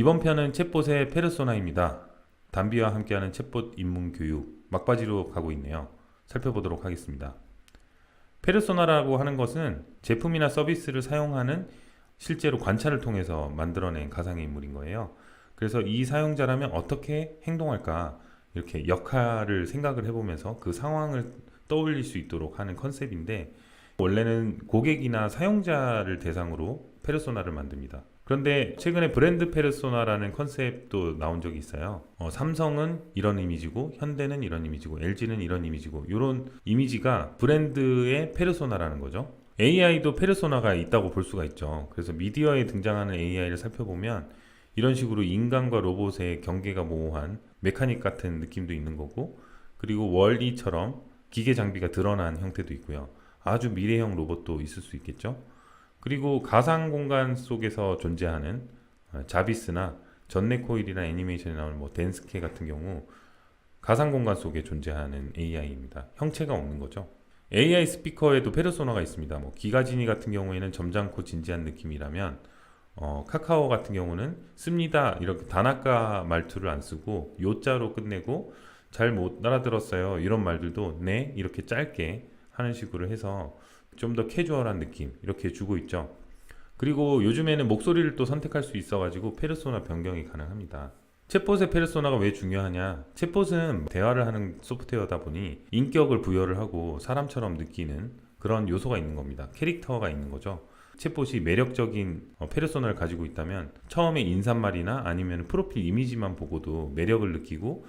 이번 편은 챗봇의 페르소나입니다. 담비와 함께하는 챗봇 입문 교육 막바지로 가고 있네요. 살펴보도록 하겠습니다. 페르소나라고 하는 것은 제품이나 서비스를 사용하는 실제로 관찰을 통해서 만들어낸 가상의 인물인 거예요. 그래서 이 사용자라면 어떻게 행동할까 이렇게 역할을 생각을 해보면서 그 상황을 떠올릴 수 있도록 하는 컨셉인데, 원래는 고객이나 사용자를 대상으로 페르소나를 만듭니다. 그런데 최근에 브랜드 페르소나라는 컨셉도 나온 적이 있어요. 삼성은 이런 이미지고, 현대는 이런 이미지고, LG는 이런 이미지고, 이런 이미지가 브랜드의 페르소나라는 거죠. AI도 페르소나가 있다고 볼 수가 있죠. 그래서 미디어에 등장하는 AI를 살펴보면 이런 식으로 인간과 로봇의 경계가 모호한 메카닉 같은 느낌도 있는 거고, 그리고 월이처럼 기계 장비가 드러난 형태도 있고요. 아주 미래형 로봇도 있을 수 있겠죠. 그리고 가상 공간 속에서 존재하는 자비스나 전내코일이나 애니메이션에 나오는 댄스케 같은 경우 가상 공간 속에 존재하는 AI입니다. 형체가 없는 거죠. AI 스피커에도 페르소나가 있습니다. 기가지니 같은 경우에는 점잖고 진지한 느낌이라면 카카오 같은 경우는 씁니다 이렇게 단아까 말투를 안 쓰고 요자로 끝내고, 잘 못 알아들었어요 이런 말들도 네 이렇게 짧게 하는 식으로 해서 좀 더 캐주얼한 느낌 이렇게 주고 있죠. 그리고 요즘에는 목소리를 또 선택할 수 있어 가지고 페르소나 변경이 가능합니다. 챗봇의 페르소나가 왜 중요하냐? 챗봇은 대화를 하는 소프트웨어다 보니 인격을 부여를 하고 사람처럼 느끼는 그런 요소가 있는 겁니다. 캐릭터가 있는 거죠. 챗봇이 매력적인 페르소나를 가지고 있다면 처음에 인사말이나 아니면 프로필 이미지만 보고도 매력을 느끼고,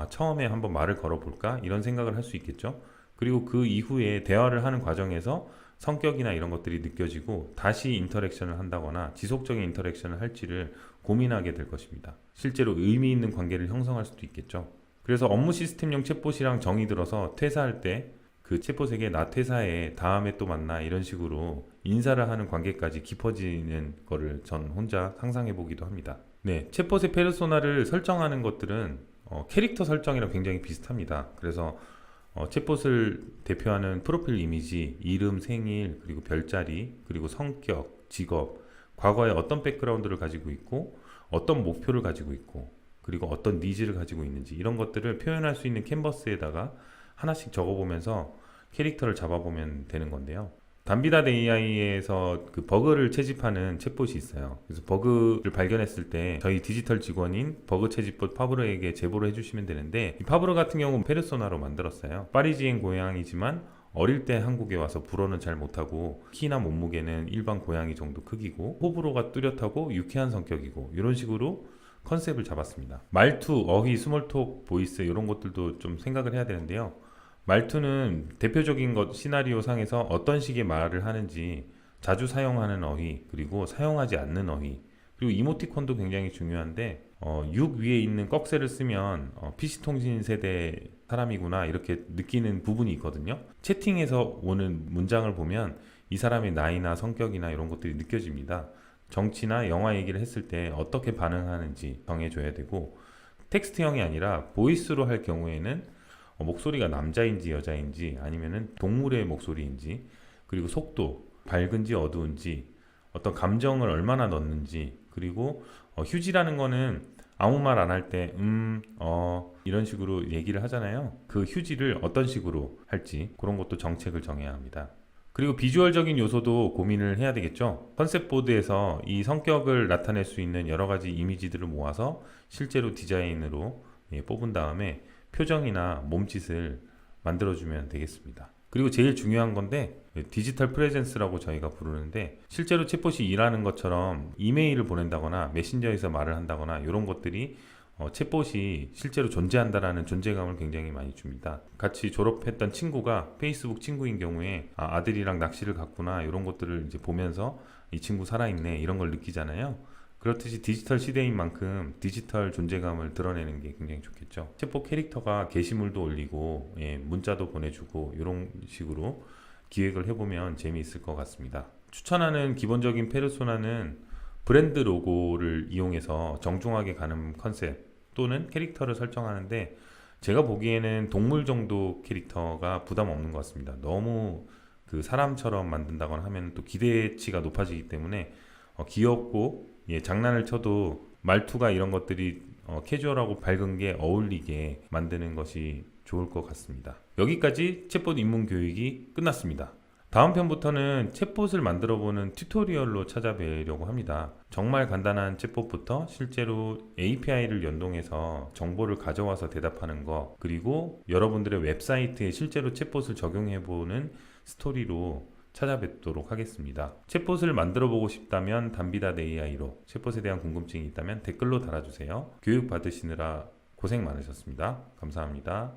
처음에 한번 말을 걸어볼까 이런 생각을 할 수 있겠죠. 그리고 그 이후에 대화를 하는 과정에서 성격이나 이런 것들이 느껴지고 다시 인터랙션을 한다거나 지속적인 인터랙션을 할지를 고민하게 될 것입니다. 실제로 의미 있는 관계를 형성할 수도 있겠죠. 그래서 업무 시스템용 챗봇이랑 정이 들어서 퇴사할 때 그 챗봇에게 나 퇴사해 다음에 또 만나 이런 식으로 인사를 하는 관계까지 깊어지는 거를 전 혼자 상상해 보기도 합니다. 네, 챗봇의 페르소나를 설정하는 것들은 캐릭터 설정이랑 굉장히 비슷합니다. 그래서 챗봇을 대표하는 프로필 이미지, 이름, 생일, 그리고 별자리, 그리고 성격, 직업, 과거에 어떤 백그라운드를 가지고 있고 어떤 목표를 가지고 있고, 그리고 어떤 니즈를 가지고 있는지 이런 것들을 표현할 수 있는 캔버스에다가 하나씩 적어보면서 캐릭터를 잡아보면 되는 건데요. 담비닷 AI에서 그 버그를 채집하는 챗봇이 있어요. 그래서 버그를 발견했을 때 저희 디지털 직원인 버그 채집봇 파브르에게 제보를 해주시면 되는데, 이 파브르 같은 경우는 페르소나로 만들었어요. 파리지엔 고양이지만 어릴 때 한국에 와서 불어는 잘 못하고, 키나 몸무게는 일반 고양이 정도 크기고, 호불호가 뚜렷하고 유쾌한 성격이고, 이런 식으로 컨셉을 잡았습니다. 말투, 어휘, 스몰톡, 보이스 이런 것들도 좀 생각을 해야 되는데요. 말투는 대표적인 것 시나리오 상에서 어떤 식의 말을 하는지, 자주 사용하는 어휘, 그리고 사용하지 않는 어휘, 그리고 이모티콘도 굉장히 중요한데 6 위에 있는 꺽쇠를 쓰면 PC통신 세대 사람이구나 이렇게 느끼는 부분이 있거든요. 채팅에서 오는 문장을 보면 이 사람의 나이나 성격이나 이런 것들이 느껴집니다. 정치나 영화 얘기를 했을 때 어떻게 반응하는지 정해줘야 되고, 텍스트형이 아니라 보이스로 할 경우에는 목소리가 남자인지 여자인지 아니면은 동물의 목소리인지, 그리고 속도, 밝은지 어두운지, 어떤 감정을 얼마나 넣는지, 그리고 휴지라는 거는 아무 말 안 할 때 이런 식으로 얘기를 하잖아요. 그 휴지를 어떤 식으로 할지 그런 것도 정책을 정해야 합니다. 그리고 비주얼적인 요소도 고민을 해야 되겠죠. 컨셉보드에서 이 성격을 나타낼 수 있는 여러 가지 이미지들을 모아서 실제로 디자인으로 뽑은 다음에 표정이나 몸짓을 만들어주면 되겠습니다. 그리고 제일 중요한 건데 디지털 프레젠스라고 저희가 부르는데, 실제로 챗봇이 일하는 것처럼 이메일을 보낸다거나 메신저에서 말을 한다거나 이런 것들이 챗봇이 실제로 존재한다라는 존재감을 굉장히 많이 줍니다. 같이 졸업했던 친구가 페이스북 친구인 경우에 아들이랑 낚시를 갔구나 이런 것들을 이제 보면서 이 친구 살아있네 이런 걸 느끼잖아요. 그렇듯이 디지털 시대인 만큼 디지털 존재감을 드러내는 게 굉장히 좋겠죠. 챗봇 캐릭터가 게시물도 올리고 문자도 보내주고 이런 식으로 기획을 해보면 재미있을 것 같습니다. 추천하는 기본적인 페르소나는 브랜드 로고를 이용해서 정중하게 가는 컨셉 또는 캐릭터를 설정하는데, 제가 보기에는 동물 정도 캐릭터가 부담 없는 것 같습니다. 너무 그 사람처럼 만든다거나 하면 또 기대치가 높아지기 때문에 귀엽고 장난을 쳐도 말투가 이런 것들이 캐주얼하고 밝은 게 어울리게 만드는 것이 좋을 것 같습니다. 여기까지 챗봇 입문 교육이 끝났습니다. 다음 편부터는 챗봇을 만들어보는 튜토리얼로 찾아뵈려고 합니다. 정말 간단한 챗봇부터 실제로 API를 연동해서 정보를 가져와서 대답하는 것, 그리고 여러분들의 웹사이트에 실제로 챗봇을 적용해보는 스토리로 찾아뵙도록 하겠습니다. 챗봇을 만들어보고 싶다면 담비닷AI로, 챗봇에 대한 궁금증이 있다면 댓글로 달아주세요. 교육 받으시느라 고생 많으셨습니다. 감사합니다.